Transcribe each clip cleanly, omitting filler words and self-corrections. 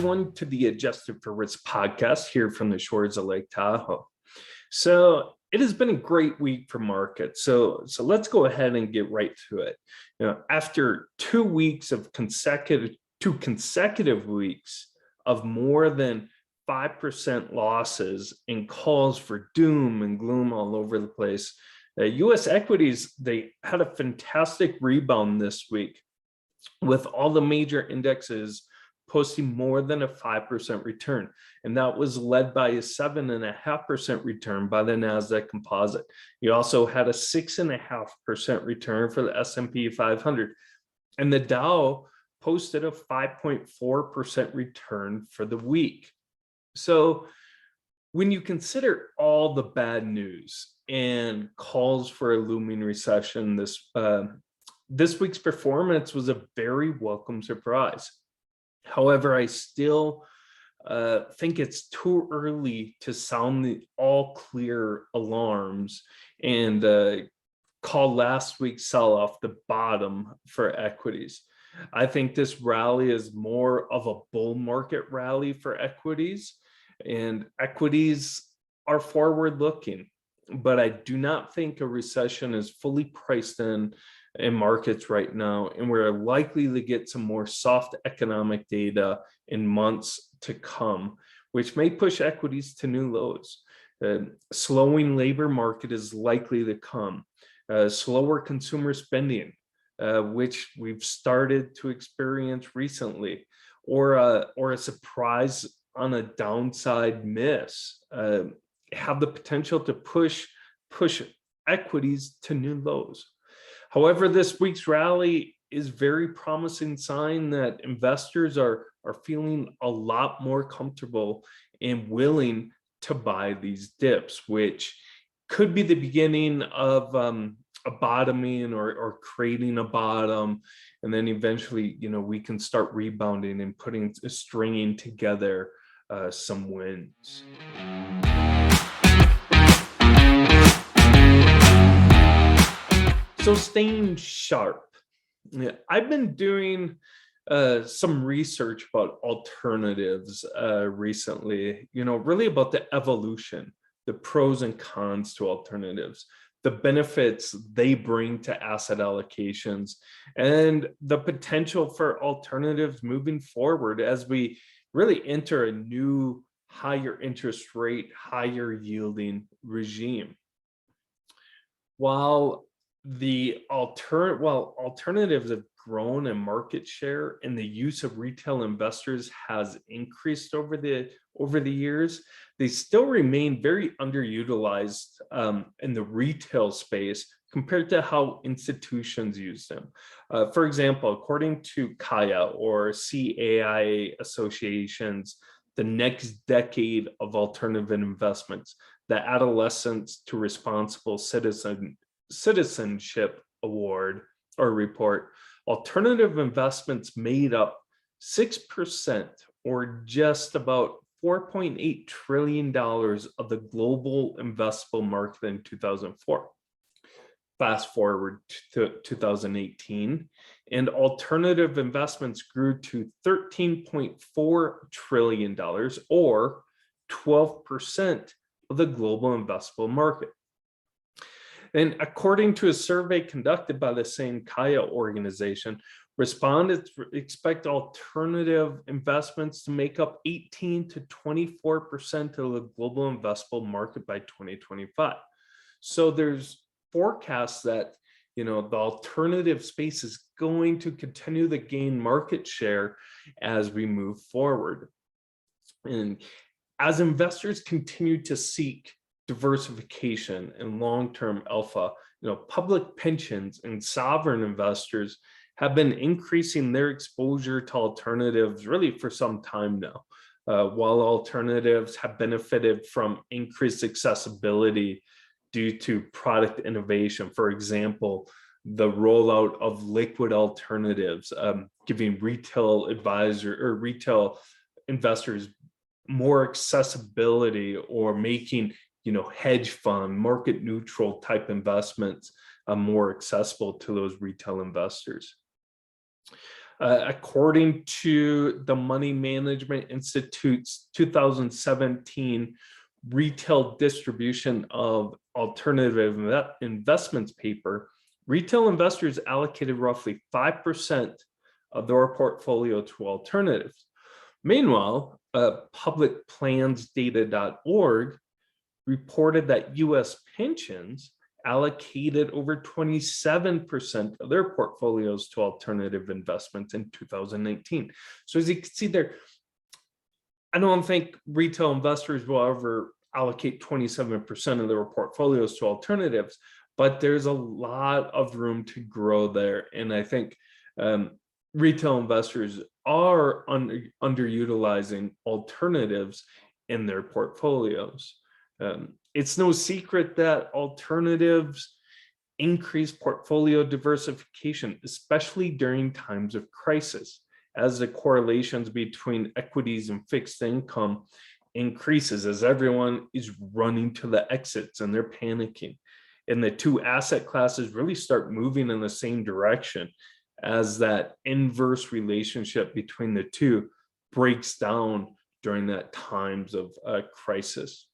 everyone, to the Adjusted for Risk podcast here from the shores of Lake Tahoe. So it has been a great week for markets. So let's go ahead and get right to it. After 2 weeks of two consecutive weeks of more than 5% losses and calls for doom and gloom all over the place, U.S. equities, they had a fantastic rebound this week, with all the major indexes posting more than a 5% return. And that was led by a 7.5% return by the NASDAQ composite. You also had a 6.5% return for the S&P 500. And the Dow posted a 5.4% return for the week. So when you consider all the bad news and calls for a looming recession, this week's performance was a very welcome surprise. However, I still think it's too early to sound the all clear alarms and call last week's sell-off the bottom for equities. I think this rally is more of a bull market rally for equities, and equities are forward looking, but I do not think a recession is fully priced in markets right now, and we're likely to get some more soft economic data in months to come, which may push equities to new lows. Slowing labor market is likely to come. Slower consumer spending, which we've started to experience recently, or a surprise on a downside miss, have the potential to push equities to new lows. However, this week's rally is very promising sign that investors are feeling a lot more comfortable and willing to buy these dips, which could be the beginning of a bottoming or creating a bottom, and then eventually, we can start rebounding and stringing together some wins. So staying sharp, I've been doing some research about alternatives recently, really about the evolution, the pros and cons to alternatives, the benefits they bring to asset allocations, and the potential for alternatives moving forward as we really enter a new higher interest rate, higher yielding regime. While alternatives have grown in market share and the use of retail investors has increased over the years, they still remain very underutilized in the retail space compared to how institutions use them. For example, according to CAIA or CAIA associations, the next decade of alternative investments, the Adolescence to Responsible Citizenship Award or report, alternative investments made up 6%, or just about $4.8 trillion of the global investable market in 2004. Fast forward to 2018, and alternative investments grew to $13.4 trillion, or 12% of the global investable market. And according to a survey conducted by the same CAIA organization, respondents expect alternative investments to make up 18 to 24% of the global investable market by 2025. So there's forecasts that the alternative space is going to continue to gain market share as we move forward. And as investors continue to seek diversification and long-term alpha, public pensions and sovereign investors have been increasing their exposure to alternatives really for some time now. While alternatives have benefited from increased accessibility due to product innovation, for example, the rollout of liquid alternatives, giving retail investors more accessibility, or making hedge fund, market neutral type investments more accessible to those retail investors. According to the Money Management Institute's 2017 retail distribution of alternative investments paper, retail investors allocated roughly 5% of their portfolio to alternatives. Meanwhile, publicplansdata.org reported that US pensions allocated over 27% of their portfolios to alternative investments in 2019. So as you can see there, I don't think retail investors will ever allocate 27% of their portfolios to alternatives, but there's a lot of room to grow there. And I think retail investors are underutilizing alternatives in their portfolios. It's no secret that alternatives increase portfolio diversification, especially during times of crisis, as the correlations between equities and fixed income increases, as everyone is running to the exits and they're panicking. And the two asset classes really start moving in the same direction as that inverse relationship between the two breaks down during that times of crisis.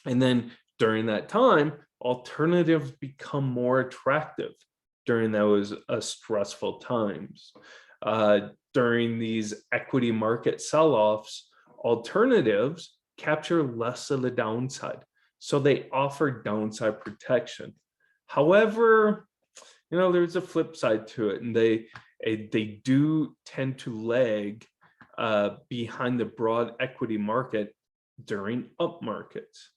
And then during that time, alternatives become more attractive during those stressful times. During these equity market sell-offs, alternatives capture less of the downside. So they offer downside protection. However, there's a flip side to it, and they do tend to lag behind the broad equity market during up markets.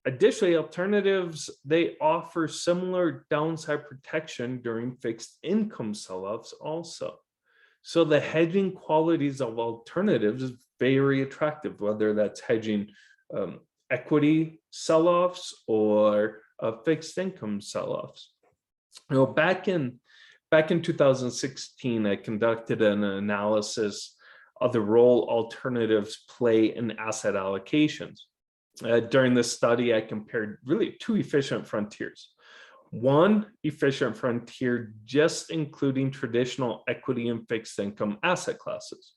Additionally, alternatives, they offer similar downside protection during fixed income sell-offs also. So the hedging qualities of alternatives is very attractive, whether that's hedging equity sell-offs or fixed income sell-offs. Back in 2016, I conducted an analysis of the role alternatives play in asset allocations. During this study, I compared really two efficient frontiers. One efficient frontier just including traditional equity and fixed income asset classes.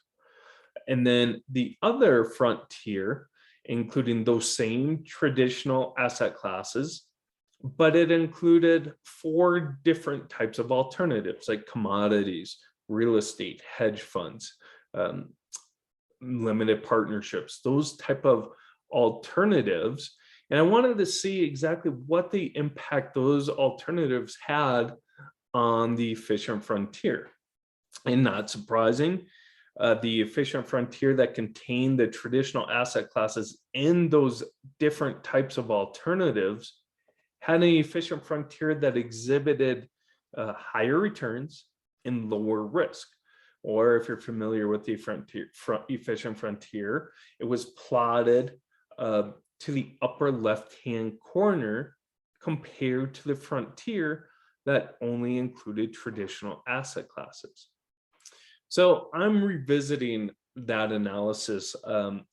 And then the other frontier, including those same traditional asset classes, but it included 4 different types of alternatives like commodities, real estate, hedge funds, limited partnerships, those type of alternatives. And I wanted to see exactly what the impact those alternatives had on the efficient frontier. And not surprising, the efficient frontier that contained the traditional asset classes in those different types of alternatives had an efficient frontier that exhibited higher returns and lower risk. Or if you're familiar with the efficient frontier, it was plotted to the upper left-hand corner compared to the frontier that only included traditional asset classes. So I'm revisiting that analysis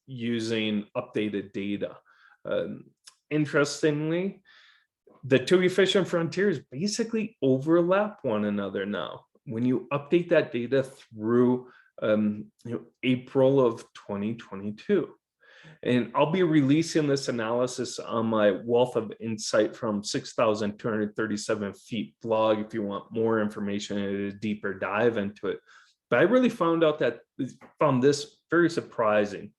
using updated data. Interestingly, the two efficient frontiers basically overlap one another now. When you update that data through April of 2022. And I'll be releasing this analysis on my Wealth of Insight from 6,237 Feet blog if you want more information and a deeper dive into it. But I really found this very surprising,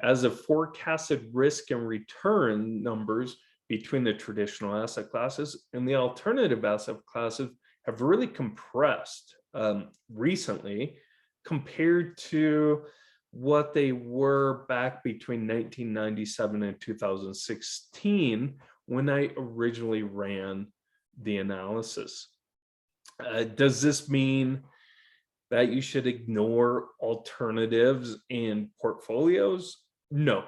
as the forecasted risk and return numbers between the traditional asset classes and the alternative asset classes have really compressed recently compared to what they were back between 1997 and 2016 when I originally ran the analysis. Does this mean that you should ignore alternatives in portfolios? No,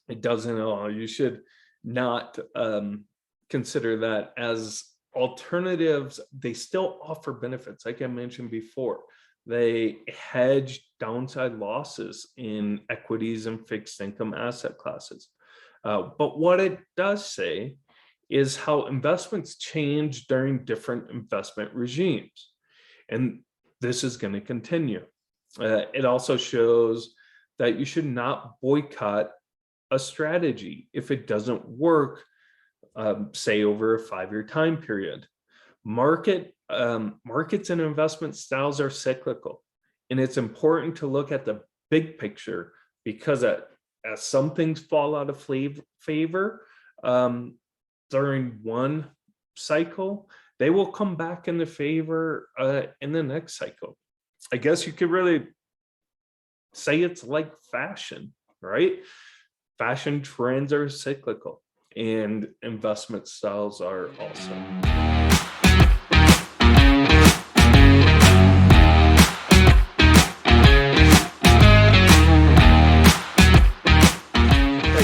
it doesn't at all. You should not consider that, as alternatives, they still offer benefits. Like I mentioned before, they hedge downside losses in equities and fixed income asset classes. But what it does say is how investments change during different investment regimes. And this is going to continue. It also shows that you should not boycott a strategy if it doesn't work, say over a 5-year time period. Markets and investment styles are cyclical, and it's important to look at the big picture, because as some things fall out of favor during one cycle, they will come back into favor in the next cycle. I guess you could really say it's like fashion, right? Fashion trends are cyclical, and investment styles are also.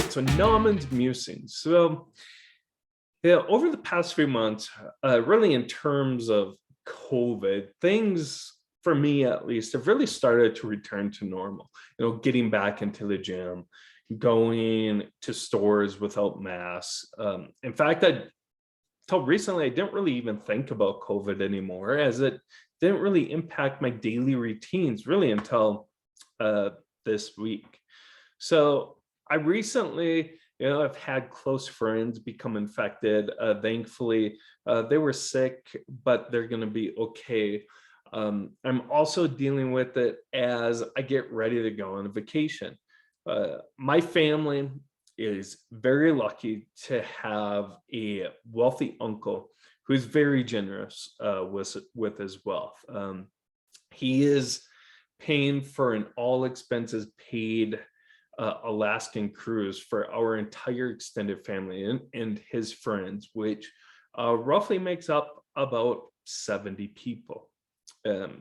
So Mans Musings. So yeah, over the past few months, really in terms of COVID, things for me at least have really started to return to normal. Getting back into the gym, going to stores without masks. In fact, until recently, I didn't really even think about COVID anymore, as it didn't really impact my daily routines really until this week. So I recently, I've had close friends become infected. Thankfully, they were sick, but they're going to be okay. I'm also dealing with it as I get ready to go on a vacation. My family is very lucky to have a wealthy uncle who's very generous with his wealth. He is paying for an all expenses paid Alaskan cruise for our entire extended family and his friends, which roughly makes up about 70 people.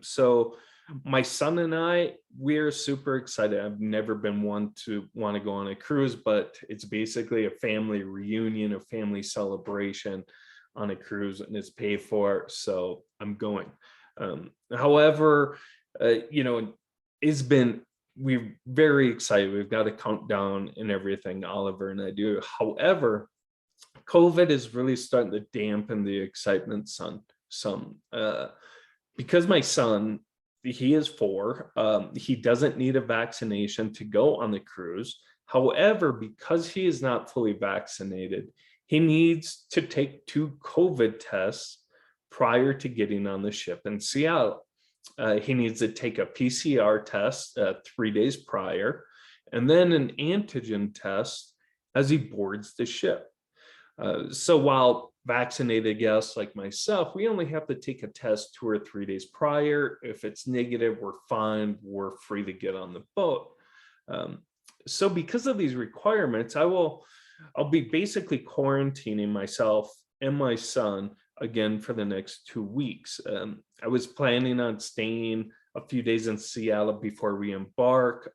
So my son and I, we're super excited. I've never been one to want to go on a cruise, but it's basically a family reunion, a family celebration on a cruise, and it's paid for. So I'm going. However, we're very excited. We've got a countdown and everything, Oliver and I do. However, COVID is really starting to dampen the excitement some. Because my son, he is 4, he doesn't need a vaccination to go on the cruise. However, because he is not fully vaccinated, he needs to take 2 COVID tests prior to getting on the ship in Seattle. He needs to take a PCR test 3 days prior, and then an antigen test as he boards the ship. So while vaccinated guests like myself, we only have to take a test 2 or 3 days prior. If it's negative, we're fine. We're free to get on the boat. So because of these requirements, I'll be basically quarantining myself and my son again for the next 2 weeks. I was planning on staying a few days in Seattle before we embark,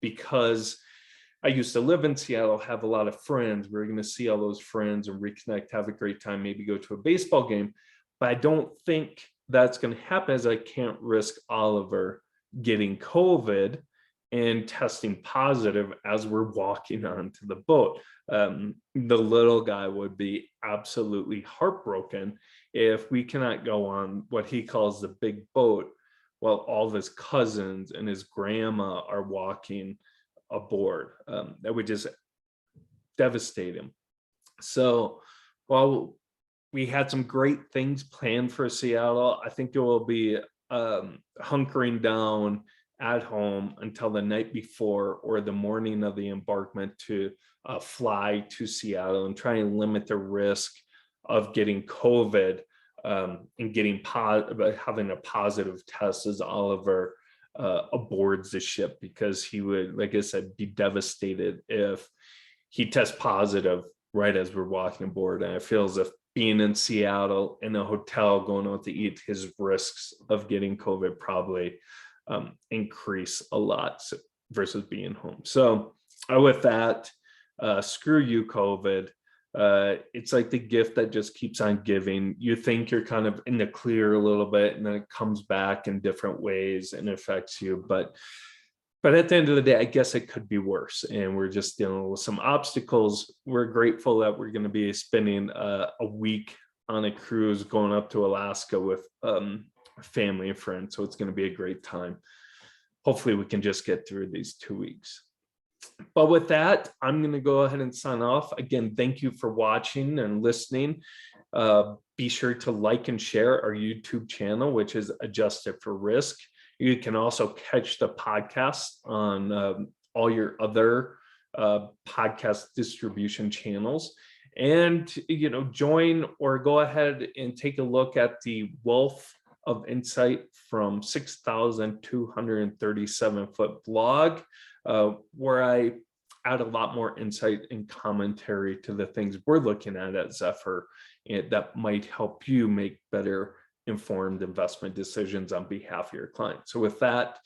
because I used to live in Seattle, have a lot of friends. We're going to see all those friends and reconnect, have a great time, maybe go to a baseball game. But I don't think that's going to happen, as I can't risk Oliver getting COVID and testing positive as we're walking onto the boat. The little guy would be absolutely heartbroken if we cannot go on what he calls the big boat while all of his cousins and his grandma are walking aboard. That would just devastate him. So while we had some great things planned for Seattle, I think it will be hunkering down at home until the night before or the morning of the embarkment to fly to Seattle and try and limit the risk of getting COVID and having a positive test as Oliver aboards the ship, because he would, like I said, be devastated if he tests positive right as we're walking aboard. And I feel as if being in Seattle in a hotel, going out to eat, his risks of getting COVID probably increase a lot versus being home. So with that, screw you, COVID. It's like the gift that just keeps on giving. You think you're kind of in the clear a little bit, and then it comes back in different ways and affects you. But at the end of the day, I guess it could be worse, and we're just dealing with some obstacles. We're grateful that we're going to be spending a week on a cruise going up to Alaska with family and friends. So it's going to be a great time. Hopefully we can just get through these 2 weeks. But with that, I'm going to go ahead and sign off. Again, thank you for watching and listening. Be sure to like and share our YouTube channel, which is Adjusted for Risk. You can also catch the podcast on all your other podcast distribution channels. And, join or go ahead and take a look at the Wealth of Insight from 6,237 foot blog, where I add a lot more insight and commentary to the things we're looking at Zephyr, and that might help you make better informed investment decisions on behalf of your clients. So with that,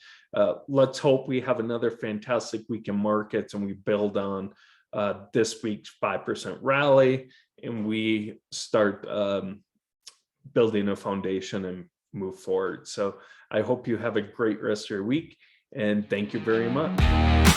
let's hope we have another fantastic week in markets and we build on this week's 5% rally, and we start building a foundation and move forward. So I hope you have a great rest of your week, and thank you very much.